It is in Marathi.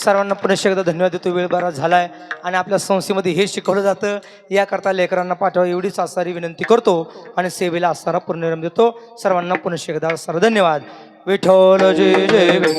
सर्वांना पुन्हा एकदा धन्यवाद देतो. वेळ बरा झालाय आणि आपल्या संस्थेमध्ये हे शिकवलं जातं, याकरता लेकरांना पाठवा एवढीच आसारी विनंती करतो आणि सेवेला असणारा पूर्णविराम देतो. सर्वांना पुन्हा एकदा धन्यवाद. विठ्ठल जय जय विठ्ठल.